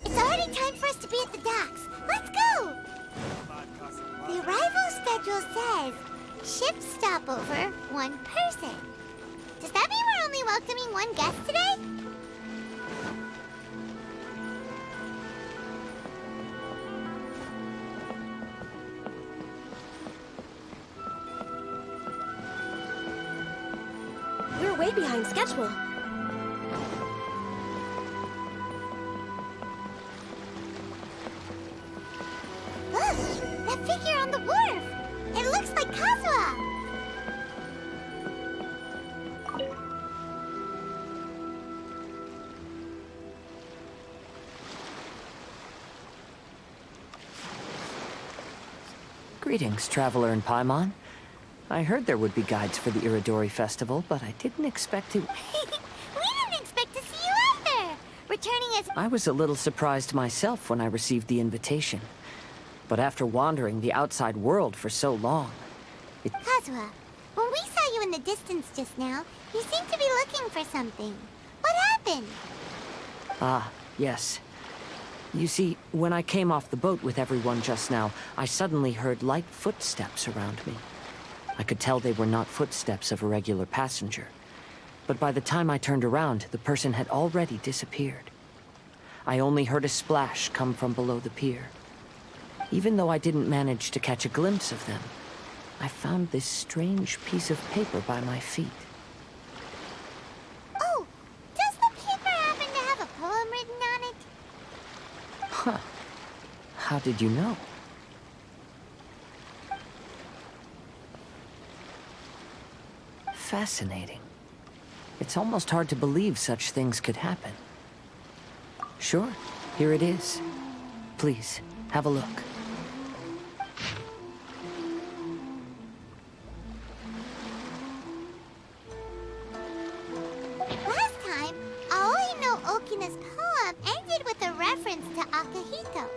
It's already time for us to be at the docks. Let's go! The arrival schedule says ship stopover, 1 person. Does that mean we're only welcoming 1 guest today? We're way behind schedule. Look! That figure on the wharf! It looks like Kazuha! Greetings, traveler in Paimon. I heard there would be guides for the Iridori Festival, but I didn't expect to... We didn't expect to see you either! Returning as... I was a little surprised myself when I received the invitation. But after wandering the outside world for so long, Kazuha, when we saw you in the distance just now, you seemed to be looking for something. What happened? Ah, yes. You see, when I came off the boat with everyone just now, I suddenly heard light footsteps around me. I could tell they were not footsteps of a regular passenger. But by the time I turned around, the person had already disappeared. I only heard a splash come from below the pier. Even though I didn't manage to catch a glimpse of them, I found this strange piece of paper by my feet. Oh, does the paper happen to have a poem written on it? Huh. How did you know? Fascinating. It's almost hard to believe such things could happen. Sure, here it is. Please, have a look. Last time, Aoi no Okina's poem ended with a reference to Akihito.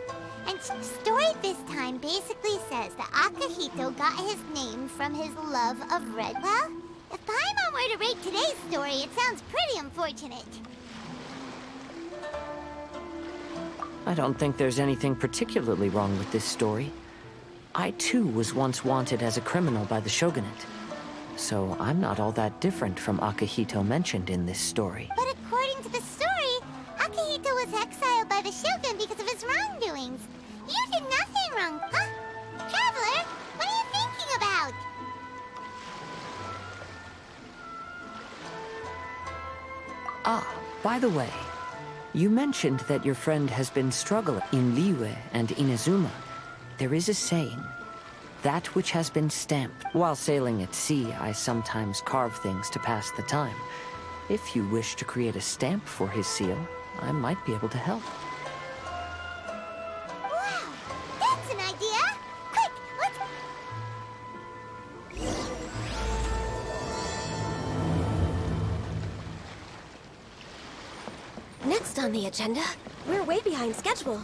And story this time basically says that Akihito got his name from his love of red. Well, if Paimon were to rate today's story, it sounds pretty unfortunate. I don't think there's anything particularly wrong with this story. I too was once wanted as a criminal by the shogunate. So I'm not all that different from Akihito mentioned in this story. But according to the story, Akihito was exiled by the shogun because of his wrongdoings. You did nothing wrong, huh? Traveler, what are you thinking about? Ah, by the way, you mentioned that your friend has been struggling in Liyue and Inazuma. There is a saying, that which has been stamped. While sailing at sea, I sometimes carve things to pass the time. If you wish to create a stamp for his seal, I might be able to help. Wow, that's an idea! Quick, let's... Next on the agenda, we're way behind schedule.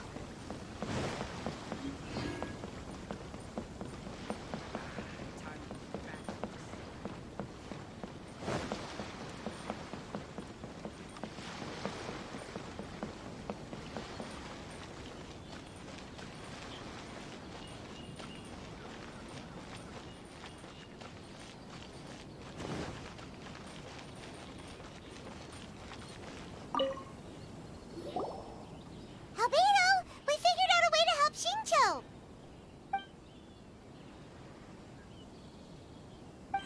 Albedo, we figured out a way to help Shincho!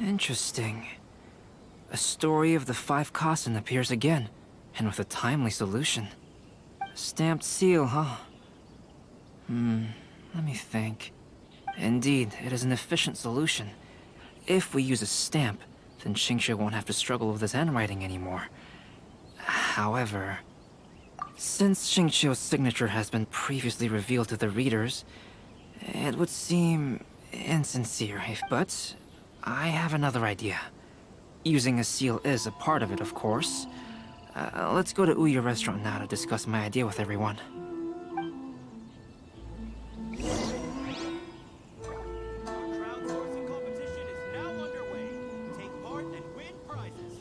Interesting. A story of the 5 Kasen appears again, and with a timely solution. A stamped seal, huh? Let me think. Indeed, it is an efficient solution. If we use a stamp, then Xingqiu won't have to struggle with his handwriting anymore. However, since Xingqiu's signature has been previously revealed to the readers, it would seem insincere but I have another idea. Using a seal is a part of it, of course. Let's go to Ouya restaurant now to discuss my idea with everyone. Crowdsourcing competition is now underway. Take part and win prizes.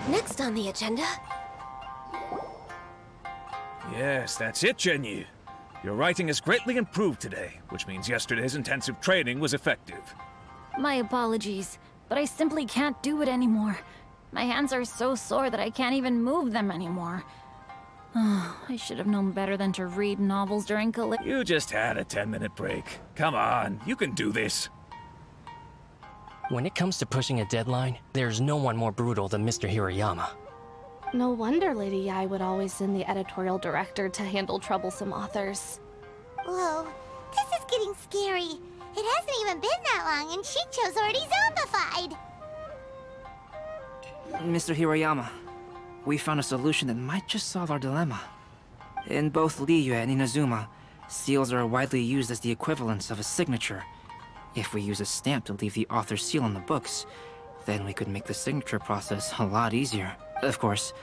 Next on the agenda. Yes, that's it, Genyu. Your writing has greatly improved today, which means yesterday's intensive training was effective. My apologies, but I simply can't do it anymore. My hands are so sore that I can't even move them anymore. I should have known better than to read novels during You just had a 10-minute break. Come on, you can do this. When it comes to pushing a deadline, there's no one more brutal than Mr. Hirayama. No wonder Lady Yai would always send the editorial director to handle troublesome authors. Whoa, this is getting scary. It hasn't even been that long and Xingqiu's already zombified. Mr. Hirayama, we found a solution that might just solve our dilemma. In both Liyue and Inazuma, seals are widely used as the equivalents of a signature. If we use a stamp to leave the author's seal on the books, then we could make the signature process a lot easier. Of course,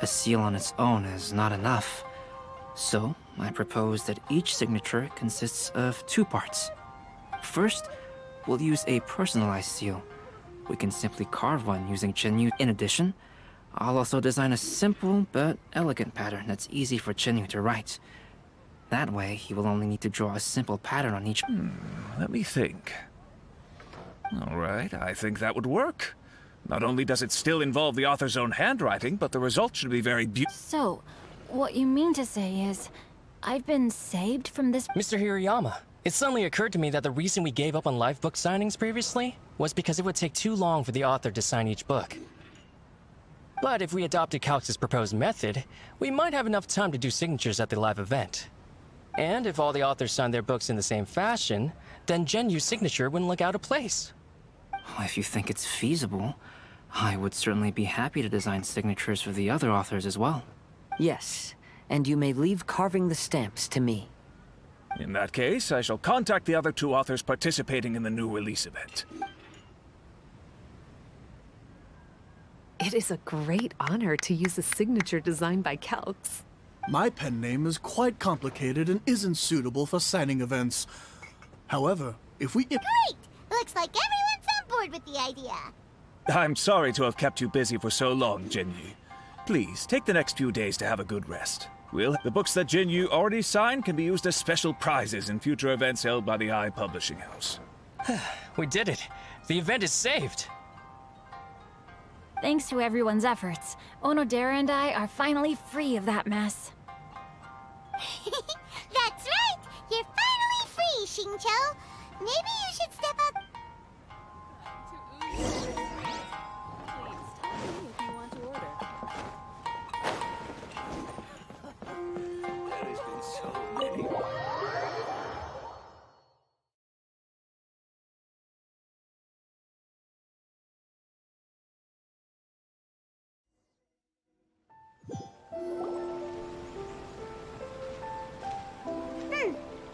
a seal on its own is not enough. So, I propose that each signature consists of 2 parts. First, we'll use a personalized seal. We can simply carve one using Chenyu. In addition, I'll also design a simple but elegant pattern that's easy for Chenyu to write. That way, he will only need to draw a simple pattern on each. Let me think. All right, I think that would work. Not only does it still involve the author's own handwriting, but the result should be very So, what you mean to say is, I've been saved from this— Mr. Hirayama, it suddenly occurred to me that the reason we gave up on live book signings previously was because it would take too long for the author to sign each book. But if we adopted Calx's proposed method, we might have enough time to do signatures at the live event. And if all the authors signed their books in the same fashion, then Genyu's signature wouldn't look out of place. If you think it's feasible, I would certainly be happy to design signatures for the other authors as well. Yes, and you may leave carving the stamps to me. In that case, I shall contact the other 2 authors participating in the new release event. It is a great honor to use a signature designed by Calx. My pen name is quite complicated and isn't suitable for signing events. However, if we... Great! Looks like everyone's on board with the idea. I'm sorry to have kept you busy for so long, Genyu. Please, take the next few days to have a good rest. The books that Genyu already signed can be used as special prizes in future events held by the I Publishing House. We did it! The event is saved! Thanks to everyone's efforts, Onodera and I are finally free of that mess. That's right! You're finally free, Xingqiu! Maybe you should step up...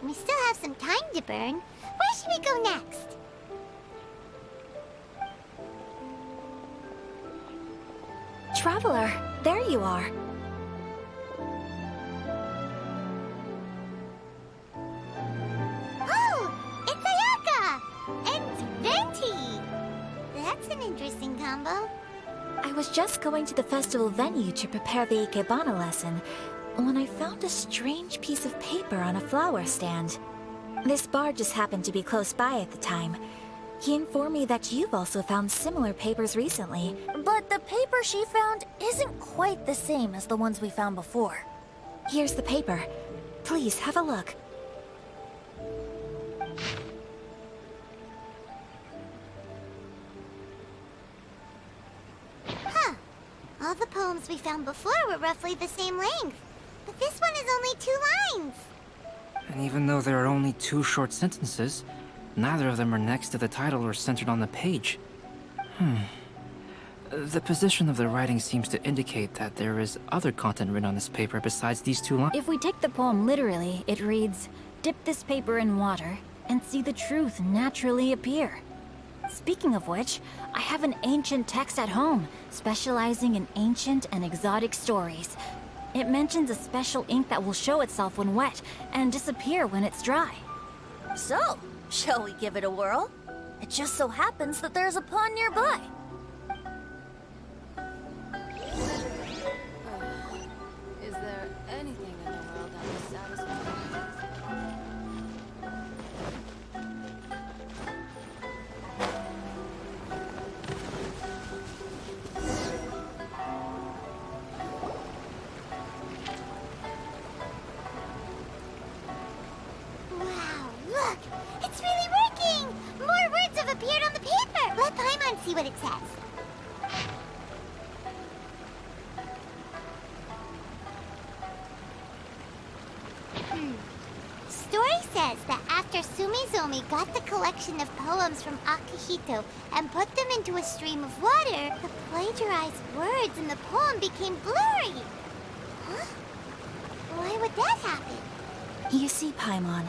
We still have some time to burn. Where should we go next? Traveler, there you are. Oh, it's Ayaka! And Venti! That's an interesting combo. I was just going to the festival venue to prepare the Ikebana lesson when I found a strange piece of paper on a flower stand. This bard just happened to be close by at the time. He informed me that you've also found similar papers recently. But the paper she found isn't quite the same as the ones we found before. Here's the paper. Please have a look. Huh. All the poems we found before were roughly the same length. But this one is only 2 lines. And even though there are only 2 short sentences, neither of them are next to the title or centered on the page. The position of the writing seems to indicate that there is other content written on this paper besides these 2 lines. If we take the poem literally, it reads, "Dip this paper in water and see the truth naturally appear." Speaking of which, I have an ancient text at home, specializing in ancient and exotic stories. It mentions a special ink that will show itself when wet and disappear when it's dry. So, shall we give it a whirl? It just so happens that there's a pond nearby. Is there anything in the world that will satisfy me? Wow, look! It's really working! More words have appeared on the paper! Let Paimon see what it says. Story says that after Sumizomi got the collection of poems from Akihito and put them into a stream of water, the plagiarized words in the poem became blurry. Huh? Why would that happen? You see, Paimon,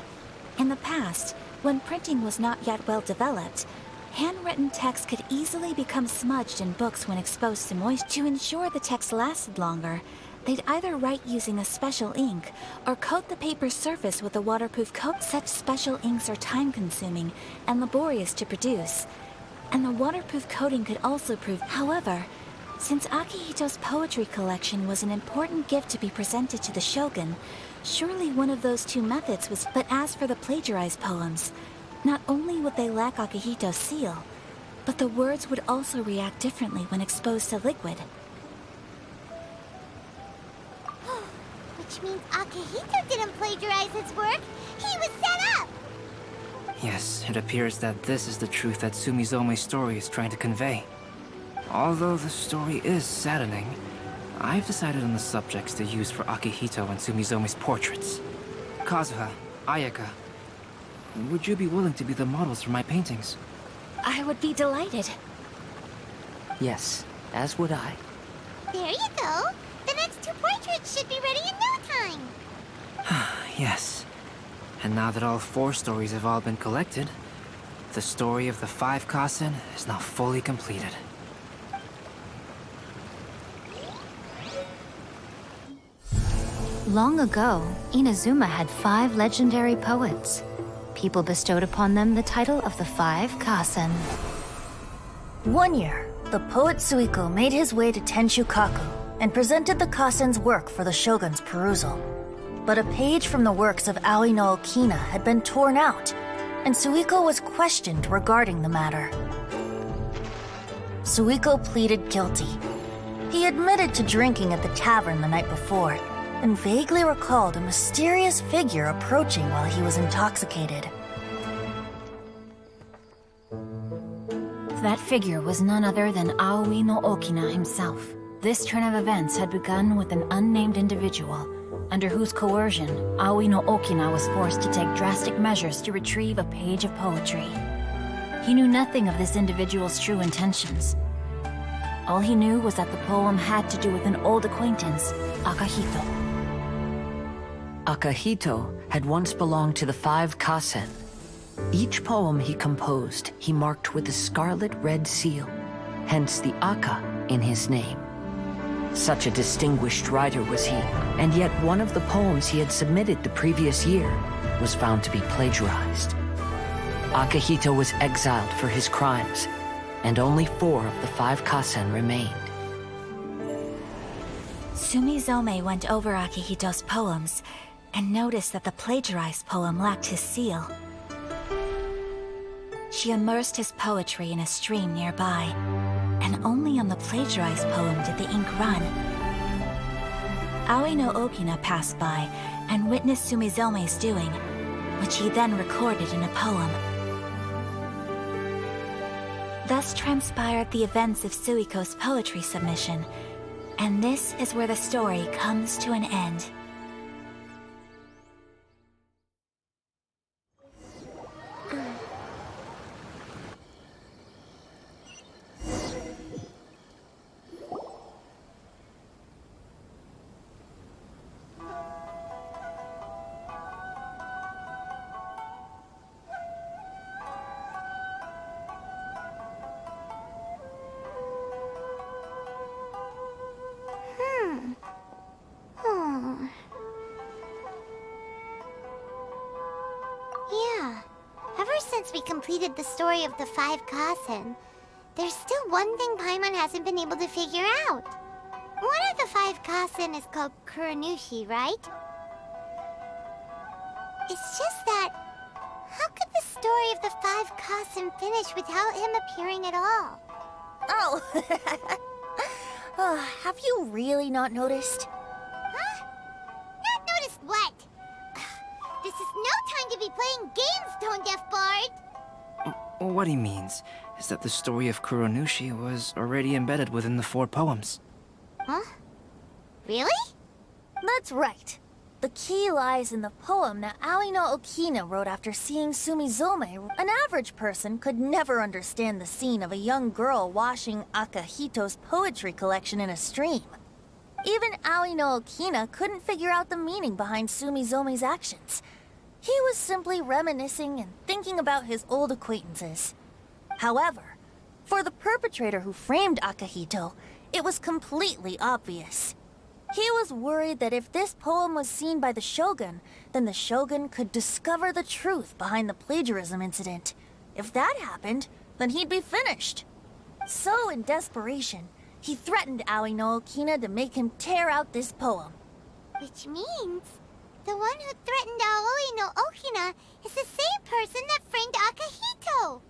in the past, when printing was not yet well developed, handwritten text could easily become smudged in books when exposed to moisture. To ensure the text lasted longer, they'd either write using a special ink or coat the paper's surface with a waterproof coat. Such special inks are time-consuming and laborious to produce, and the waterproof coating could also prove. However, since Akihito's poetry collection was an important gift to be presented to the shogun, surely one of those 2 methods was. But as for the plagiarized poems, not only would they lack Akihito's seal, but the words would also react differently when exposed to liquid. Which means Akihito didn't plagiarize his work. He was set up! Yes, it appears that this is the truth that Sumizome's story is trying to convey. Although the story is saddening, I've decided on the subjects to use for Akihito and Sumizome's portraits. Kazuha, Ayaka, would you be willing to be the models for my paintings? I would be delighted. Yes, as would I. There you go. The next 2 portraits should be ready in no time. Yes. And now that all 4 stories have all been collected, the story of the 5 Kasen is now fully completed. Long ago, Inazuma had 5 legendary poets. People bestowed upon them the title of the 5 Kasen. One year, the poet Suiko made his way to Tenshukaku and presented the Kasen's work for the shogun's perusal. But a page from the works of Aoi no Okina had been torn out, and Suiko was questioned regarding the matter. Suiko pleaded guilty. He admitted to drinking at the tavern the night before, and vaguely recalled a mysterious figure approaching while he was intoxicated. That figure was none other than Aoi no Okina himself. This turn of events had begun with an unnamed individual, under whose coercion, Aoi no Okina was forced to take drastic measures to retrieve a page of poetry. He knew nothing of this individual's true intentions. All he knew was that the poem had to do with an old acquaintance, Akahito. Akahito had once belonged to the 5 Kasen. Each poem he composed, he marked with a scarlet red seal, hence the Aka in his name. Such a distinguished writer was he, and yet one of the poems he had submitted the previous year was found to be plagiarized. Akahito was exiled for his crimes, and only 4 of the 5 Kasen remained. Sumizome went over Akihito's poems and noticed that the plagiarized poem lacked his seal. She immersed his poetry in a stream nearby, and only on the plagiarized poem did the ink run. Aoi no Okina passed by and witnessed Sumizome's doing, which he then recorded in a poem. Thus transpired the events of Suiko's poetry submission, and this is where the story comes to an end. Yeah. Ever since we completed the story of the 5 Kasen, there's still one thing Paimon hasn't been able to figure out. One of the 5 Kasen is called Kuranushi, right? It's just that, how could the story of the 5 Kasen finish without him appearing at all? Oh! Have you really not noticed? Huh? Not noticed what? This is no time to be playing games, Tone Deaf Bard! What he means is that the story of Kuronushi was already embedded within the 4 poems. Huh? Really? That's right. The key lies in the poem that Aoi no Okina wrote after seeing Sumizome. An average person could never understand the scene of a young girl washing Akahito's poetry collection in a stream. Even Aoi no Okina couldn't figure out the meaning behind Sumizome's actions. He was simply reminiscing and thinking about his old acquaintances. However, for the perpetrator who framed Akahito, it was completely obvious. He was worried that if this poem was seen by the Shogun, then the Shogun could discover the truth behind the plagiarism incident. If that happened, then he'd be finished. So, in desperation, he threatened Aoi no Okina to make him tear out this poem. Which means, the one who threatened Aoi no Okina is the same person that framed Akahito!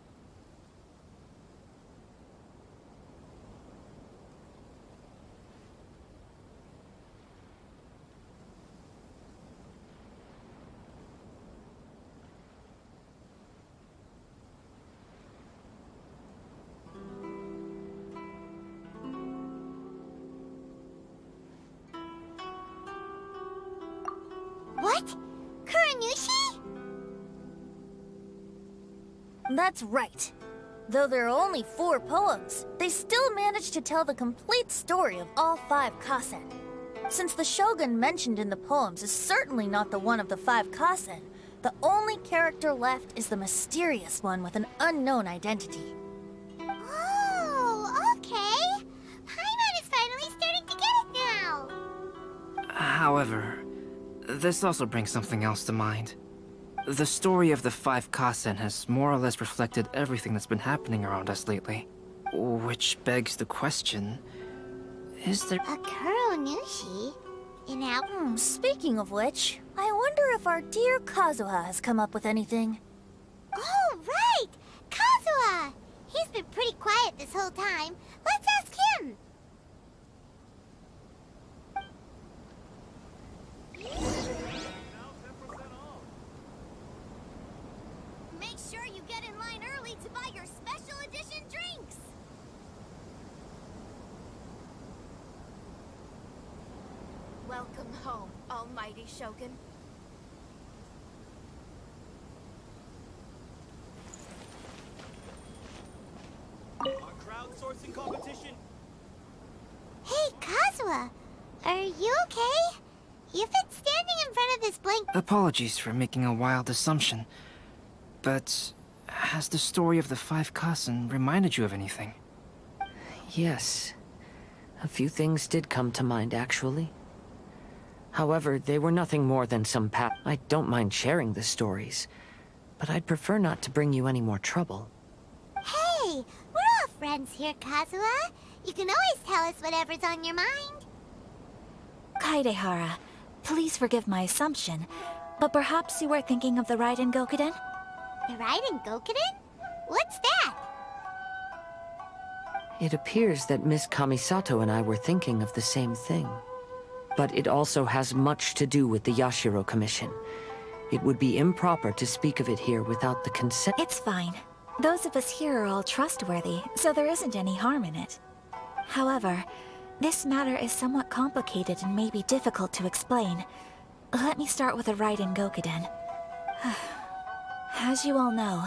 What? Kuranushi? That's right. Though there are only 4 poems, they still managed to tell the complete story of all 5 Kasen. Since the Shogun mentioned in the poems is certainly not the one of the 5 Kasen, the only character left is the mysterious one with an unknown identity. Oh, okay. Paimon is finally starting to get it now. However, this also brings something else to mind. The story of the 5 Kasen has more or less reflected everything that's been happening around us lately. Which begs the question, is there... A Kuranushi? In our... Speaking of which, I wonder if our dear Kazuha has come up with anything. Oh, right! Kazuha! He's been pretty quiet this whole time. Let's ask him! Make sure you get in line early to buy your special edition drinks! Welcome home, Almighty Shogun. Our crowdsourcing competition. Hey, Kazuha! Are you okay? You've been standing in front of this blank... Apologies for making a wild assumption. But has the story of the 5 Kasen reminded you of anything? Yes. A few things did come to mind, actually. However, they were nothing more than some I don't mind sharing the stories, but I'd prefer not to bring you any more trouble. Hey, we're all friends here, Kazuha. You can always tell us whatever's on your mind. Kaidehara, please forgive my assumption, but perhaps you were thinking of the Raiden Gokuden? The Raiden Gokuden? What's that? It appears that Miss Kamisato and I were thinking of the same thing. But it also has much to do with the Yashiro Commission. It would be improper to speak of it here without the consent. It's fine. Those of us here are all trustworthy, so there isn't any harm in it. However, this matter is somewhat complicated and may be difficult to explain. Let me start with the Raiden Gokuden. As you all know,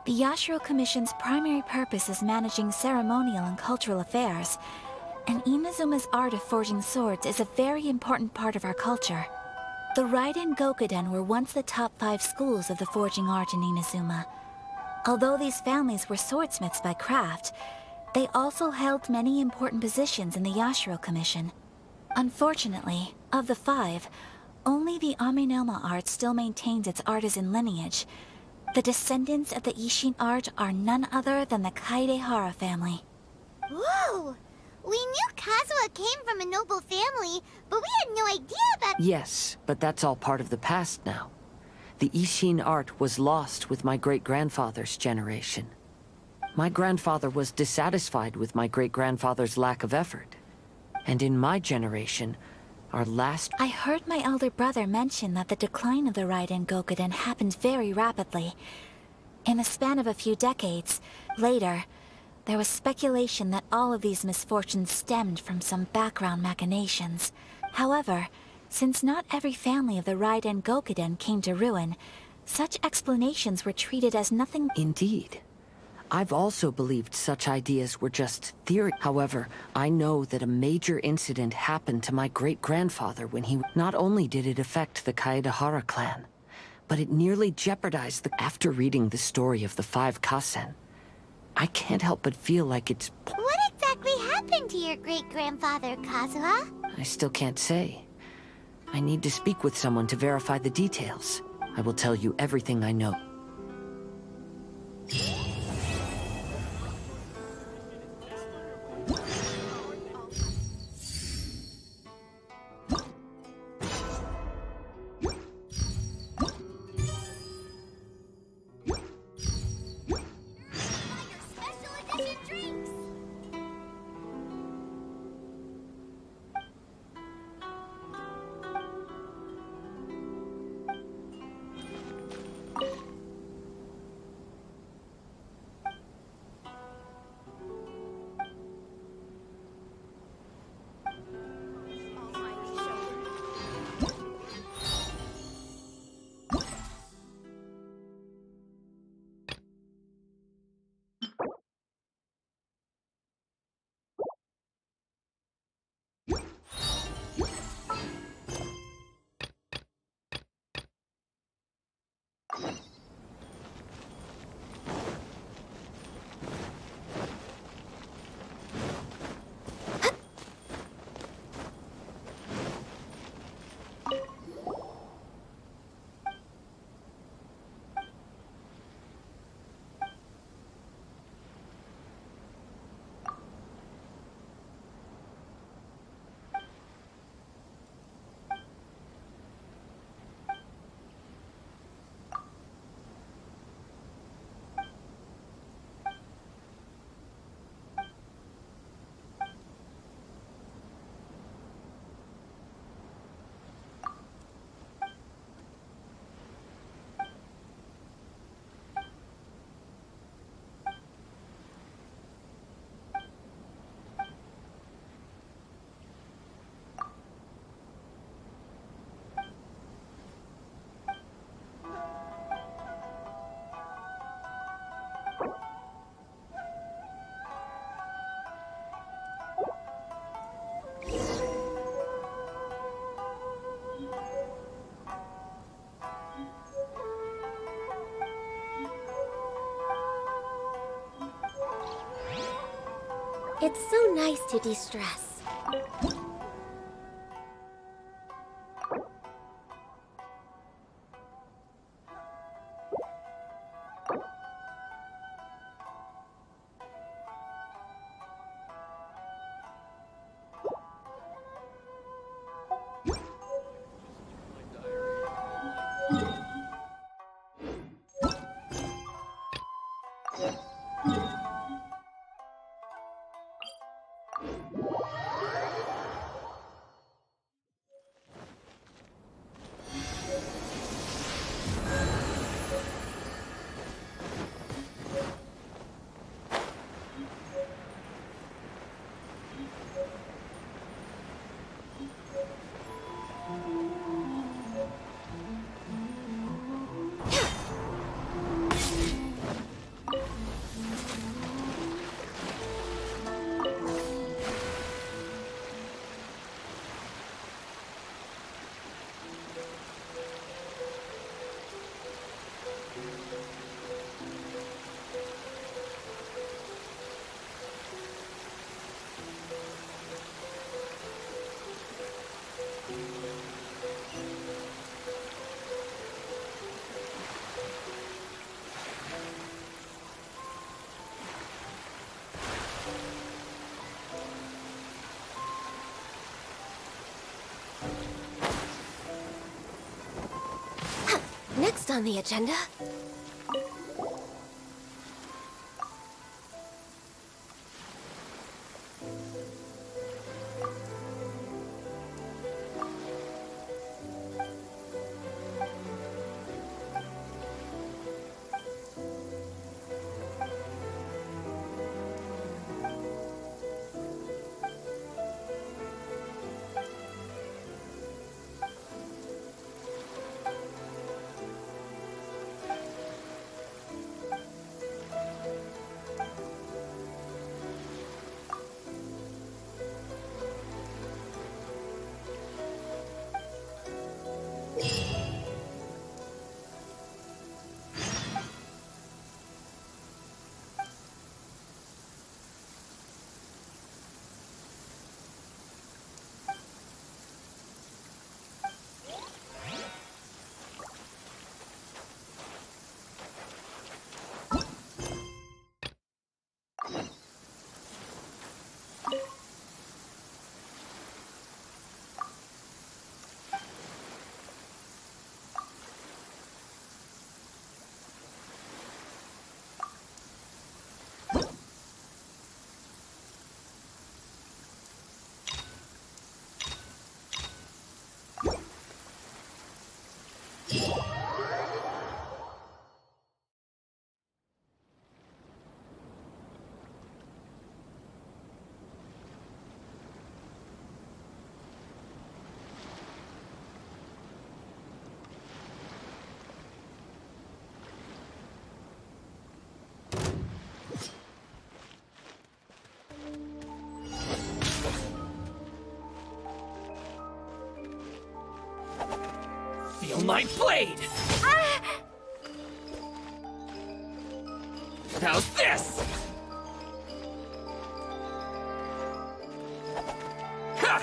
the Yashiro Commission's primary purpose is managing ceremonial and cultural affairs, and Inazuma's art of forging swords is a very important part of our culture. The Raiden Gokuden were once the top 5 schools of the forging art in Inazuma. Although these families were swordsmiths by craft, they also held many important positions in the Yashiro Commission. Unfortunately, of the 5, only the Amenoma art still maintains its artisan lineage. The descendants of the Ishin art are none other than the Kaidehara family. Whoa! We knew Kazuha came from a noble family, but we had no idea about... Yes, but that's all part of the past now. The Ishin art was lost with my great-grandfather's generation. My grandfather was dissatisfied with my great-grandfather's lack of effort. And in my generation, our last... I heard my elder brother mention that the decline of the Raiden Gokuden happened very rapidly. In the span of a few decades, later, there was speculation that all of these misfortunes stemmed from some background machinations. However, since not every family of the Raiden Gokuden came to ruin, such explanations were treated as nothing... Indeed. I've also believed such ideas were just theory. However, I know that a major incident happened to my great-grandfather when he... Not only did it affect the Kaedehara clan, but it nearly jeopardized the... After reading the story of the 5 Kasen, I can't help but feel like it's... What exactly happened to your great-grandfather, Kazuha? I still can't say. I need to speak with someone to verify the details. I will tell you everything I know. It's so nice to de-stress. Next on the agenda... Feel my blade! How's this? Ha!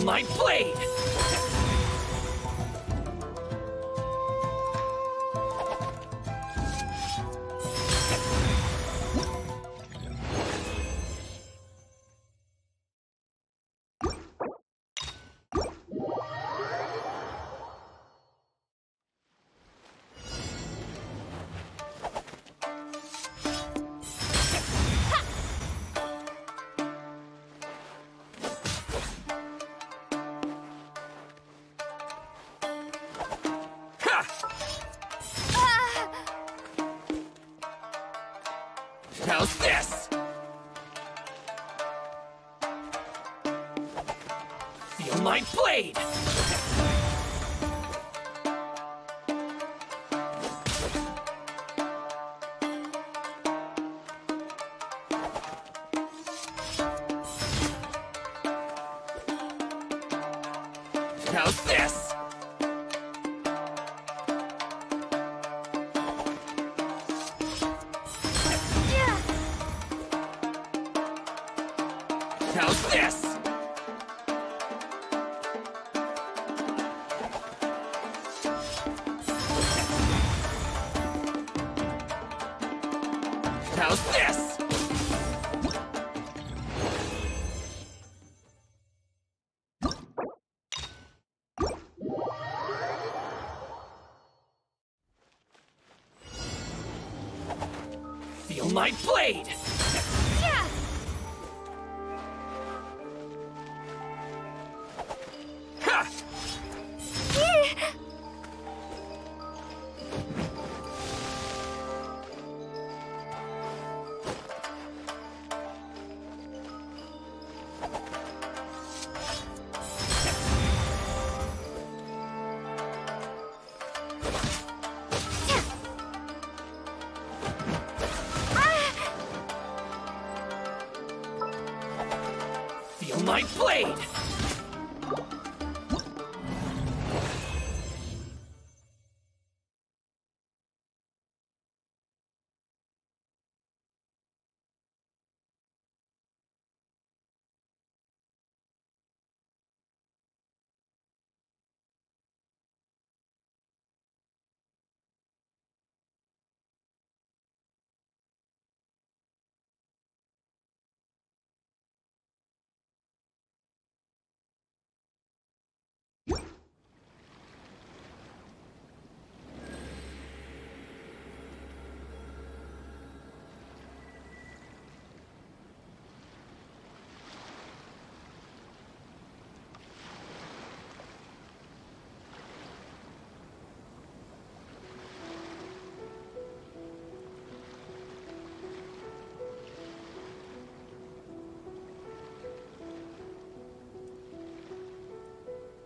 My blade! my blade! How's this? How's this? How's this? Feel my blade! Ha! Feel my blade!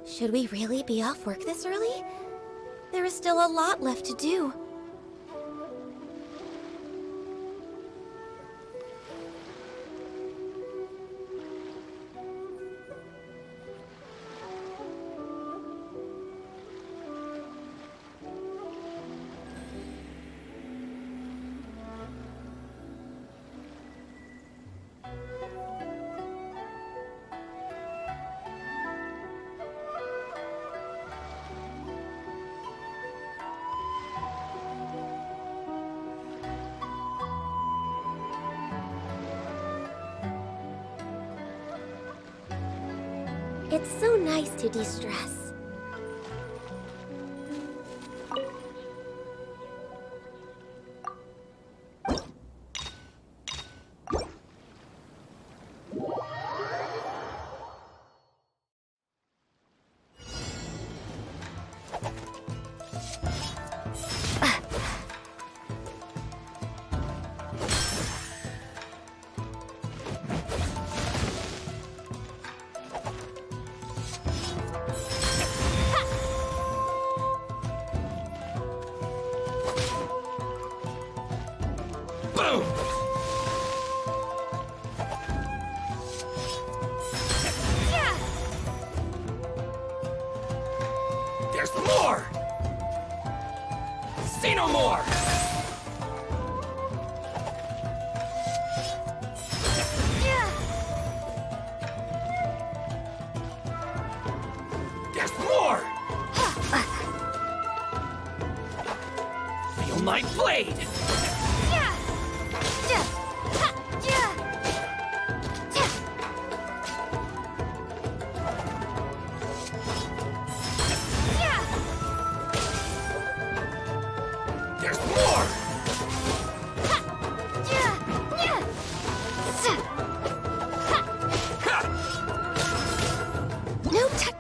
Should we really be off work this early? There is still a lot left to do. It's so nice to de-stress. Boom! There's more! See no more! There's more! Feel my blade! There's more! No touch.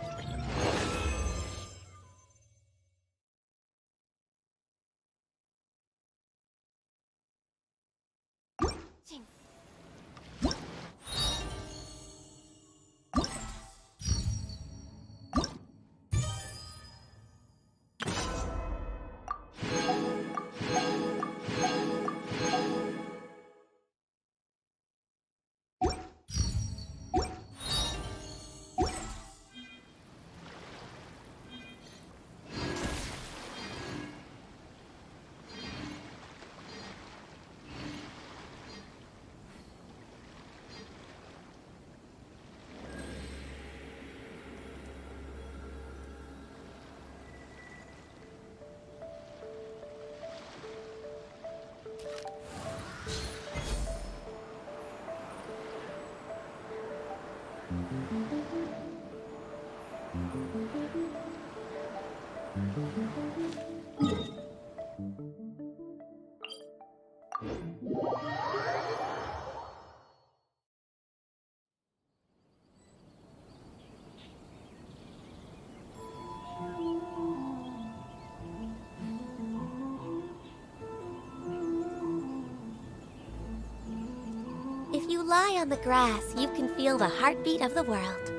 If you lie on the grass, you can feel the heartbeat of the world.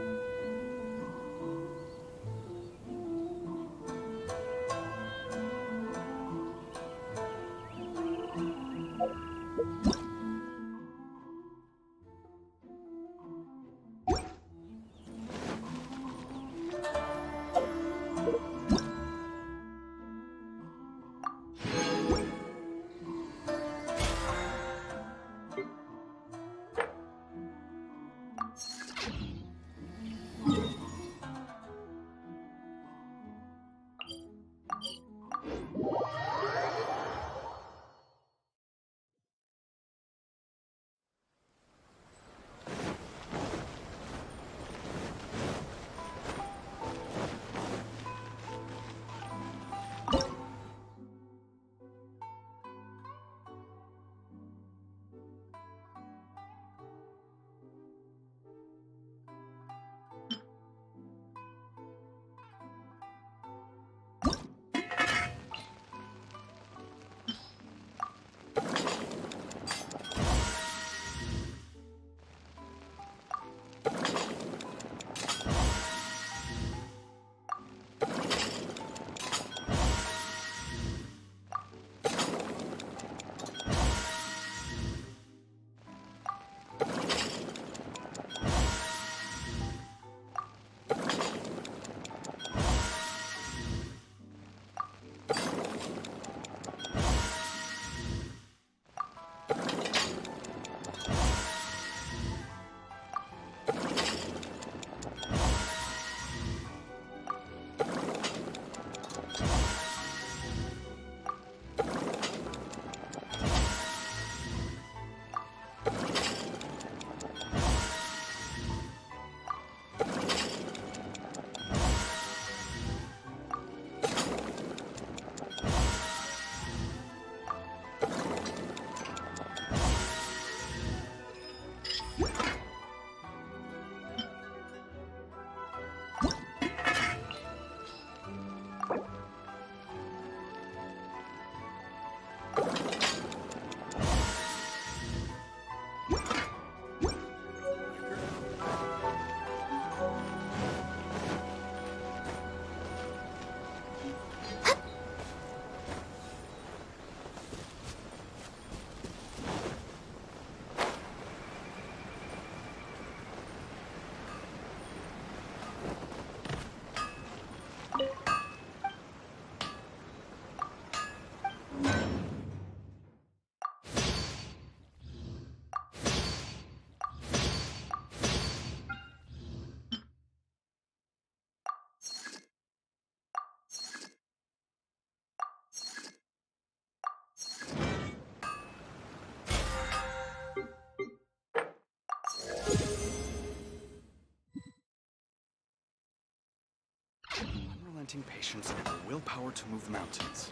Unrelenting patience and the willpower to move mountains.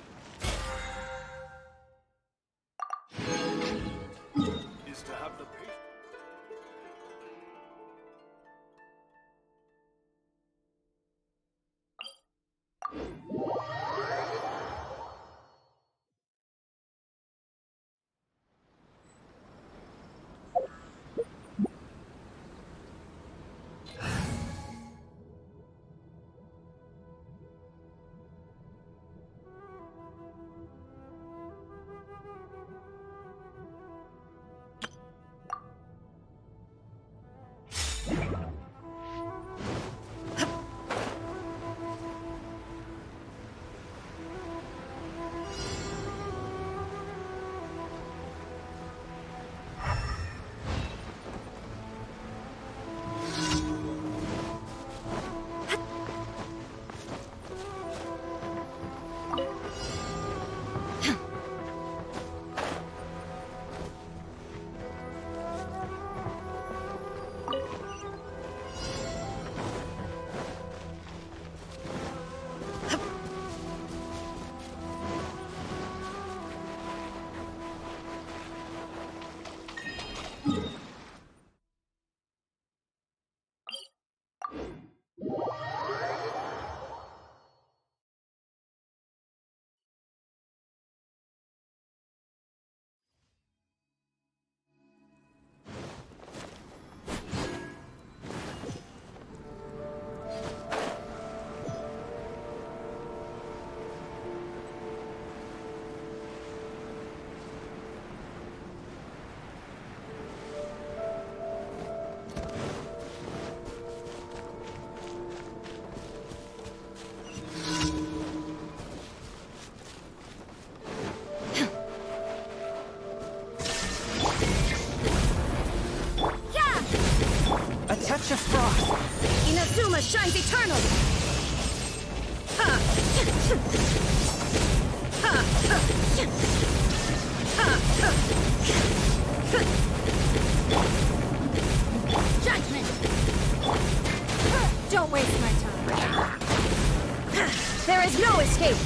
Is to have the patience. Judgment! Don't waste my time. There is no escape!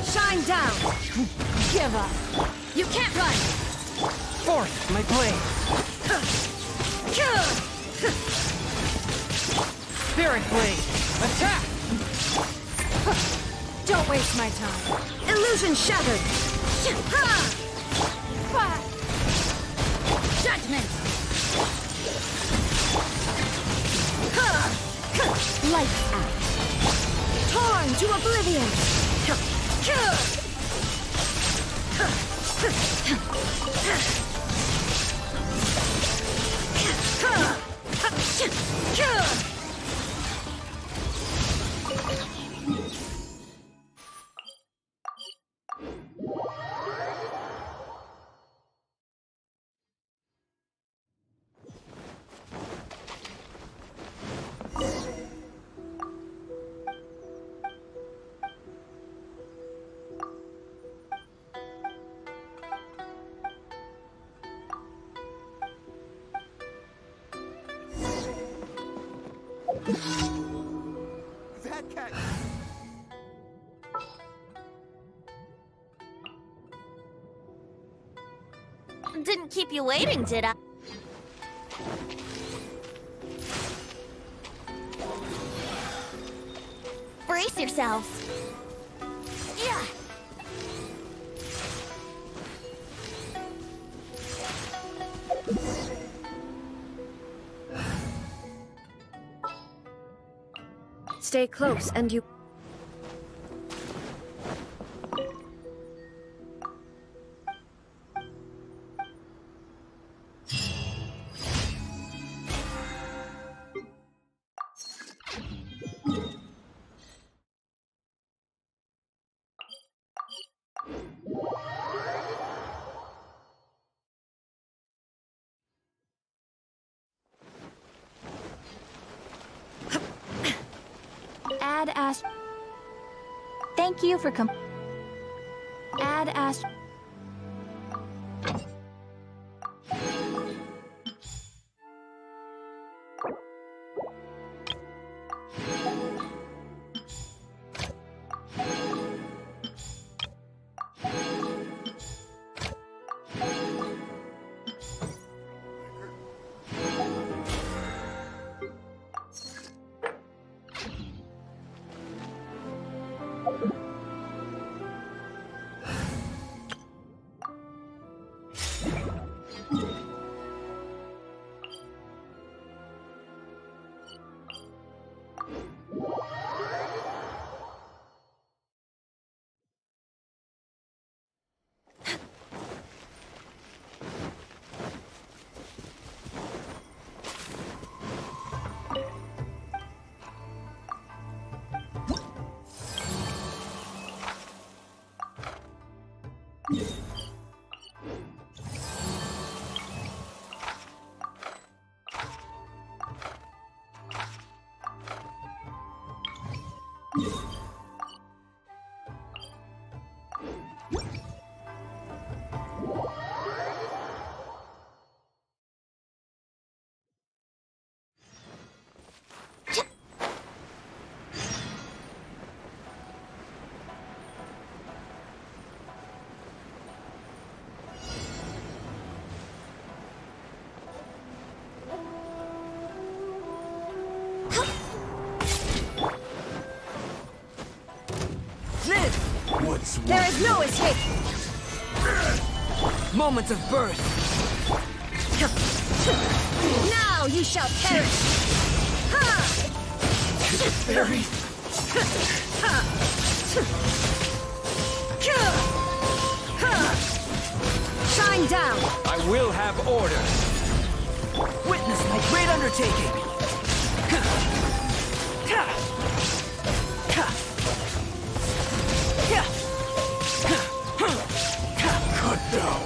Shine down! Give up! You can't run! Forth, my blade! Spirit blade! Attack! Don't waste my time. Illusion shattered! Judgment! Lights out. Torn to oblivion! That cat. Didn't keep you waiting, did I? Brace yourselves. Yeah. Stay close and you... Add Ast... Thank you for Add Ast... There is no escape! Moments of birth. Now you shall perish! Very. Shine down! I will have order. Witness my great undertaking. Cut down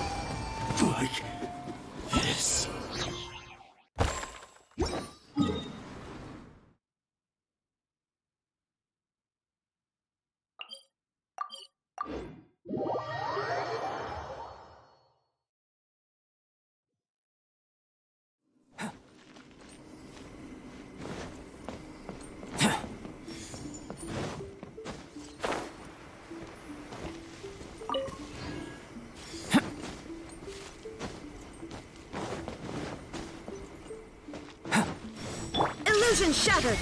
like this. Illusion shattered!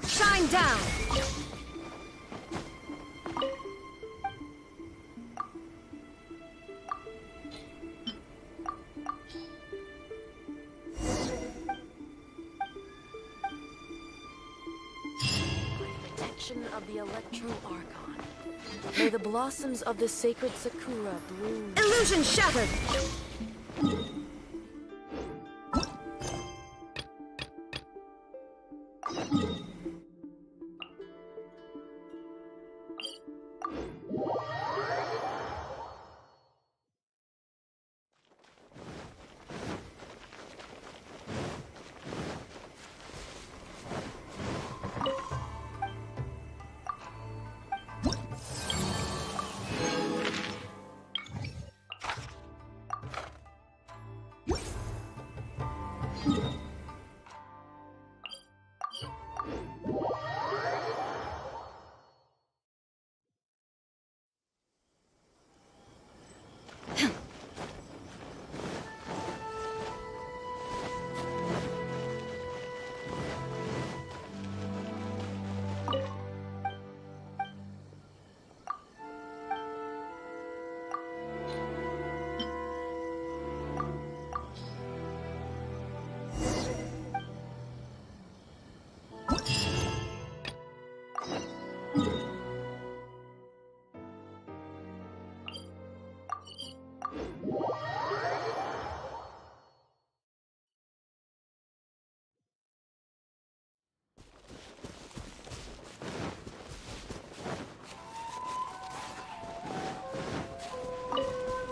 Shine down! Protection of the Electro Archon. May the blossoms of the sacred Sakura bloom. Illusion shattered!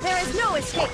There is no escape!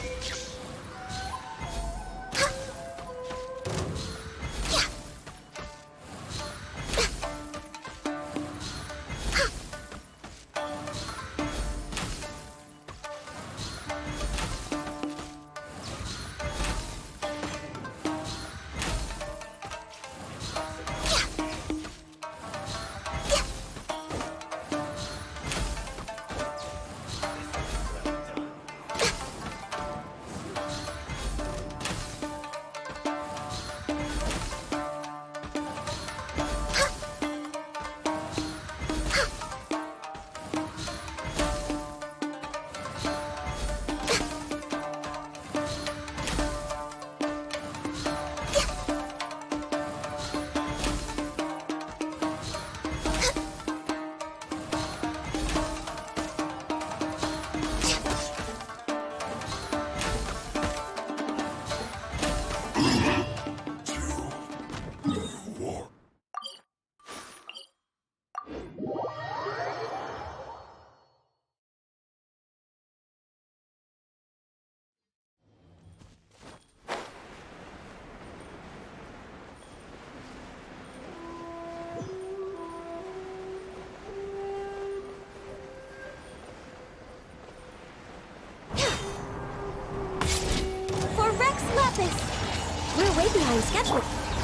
We're way behind schedule.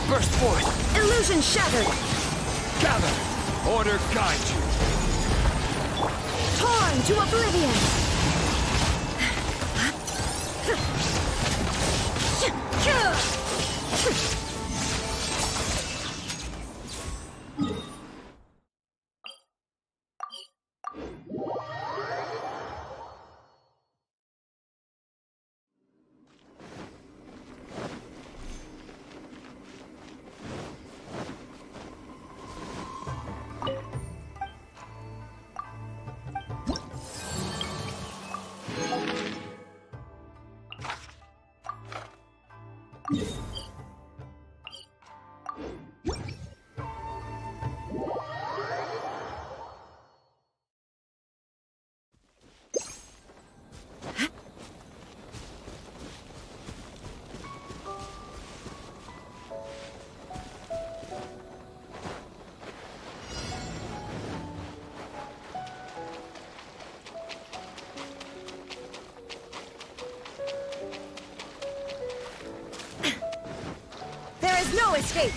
Burst forth! Illusion shattered! Gather! Order guide you! Torn to oblivion! Huh? はっ Huh? はっ Huh? はっ Huh? There is no escape!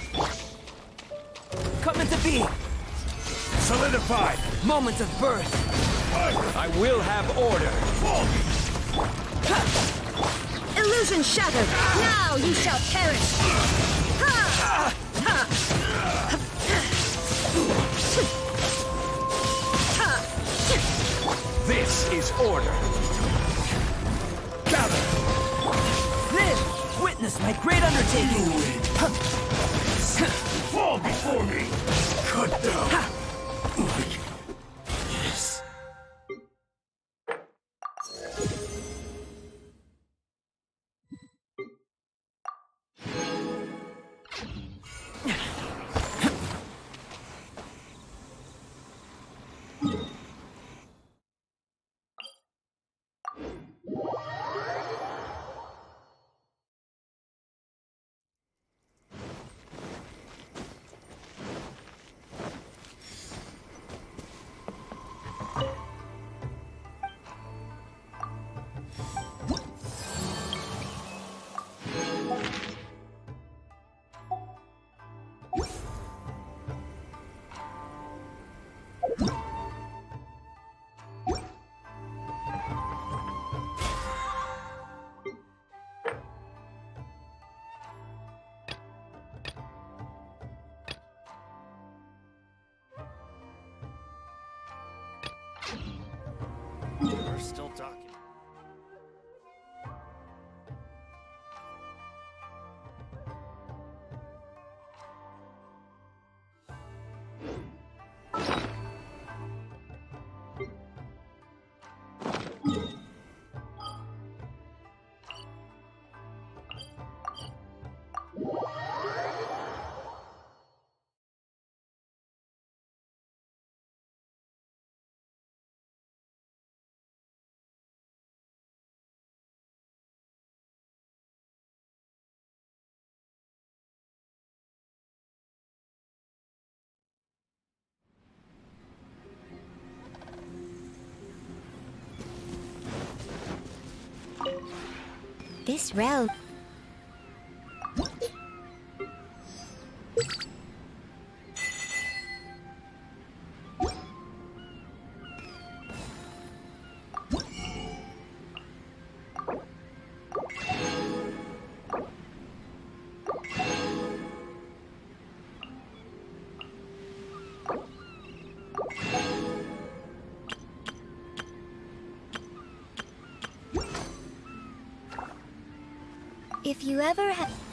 Come into being! Solidified! Moment of birth! I will have order! Illusion shattered! Now you shall perish! Ha! Ha! This is order! Gather! Live! Witness my great undertaking! Fall before me! Cut down! Yes. We're still talking. This road. If you ever have...